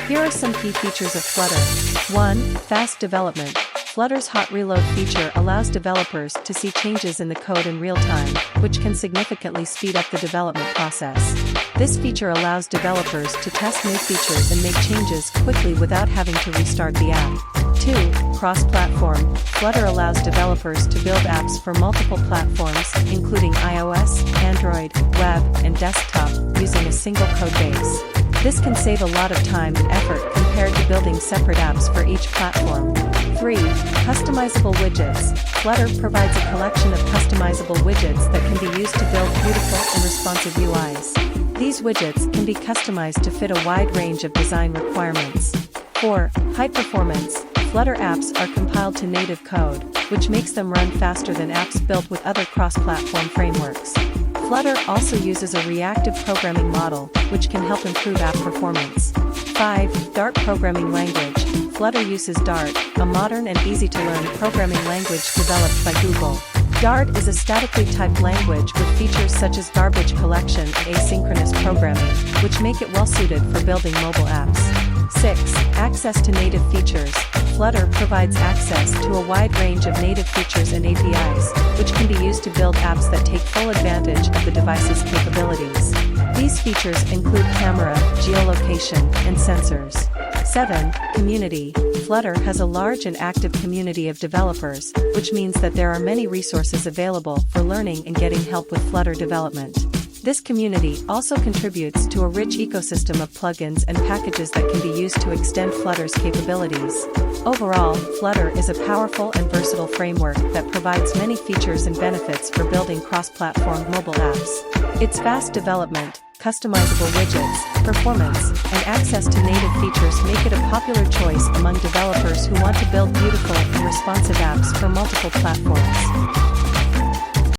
Here are some key features of Flutter. 1. Fast development. Flutter's hot reload feature allows developers to see changes in the code in real time, which can significantly speed up the development process. This feature allows developers to test new features and make changes quickly without having to restart the app. 2. Cross-platform. Flutter allows developers to build apps for multiple platforms, including iOS, Android, web, and desktop, using a single code base. This can save a lot of time and effort compared to building separate apps for each platform. 3. Customizable widgets. Flutter provides a collection of customizable widgets that can be used to build beautiful and responsive UIs. These widgets can be customized to fit a wide range of design requirements. 4. High performance. Flutter apps are compiled to native code, which makes them run faster than apps built with other cross-platform frameworks. Flutter also uses a reactive programming model, which can help improve app performance. 5. Dart programming language. Flutter uses Dart, a modern and easy-to-learn programming language developed by Google. Dart is a statically typed language with features such as garbage collection and asynchronous programming, which make it well-suited for building mobile apps. 6. Access to native features. Flutter provides access to a wide range of native features and APIs, which can be used to build apps that take full advantage of the device's capabilities. These features include camera, geolocation, and sensors. 7. Community. Flutter has a large and active community of developers, which means that there are many resources available for learning and getting help with Flutter development. This community also contributes to a rich ecosystem of plugins and packages that can be used to extend Flutter's capabilities. Overall, Flutter is a powerful and versatile framework that provides many features and benefits for building cross-platform mobile apps. Its fast development, customizable widgets, performance, and access to native features make it a popular choice among developers who want to build beautiful and responsive apps for multiple platforms.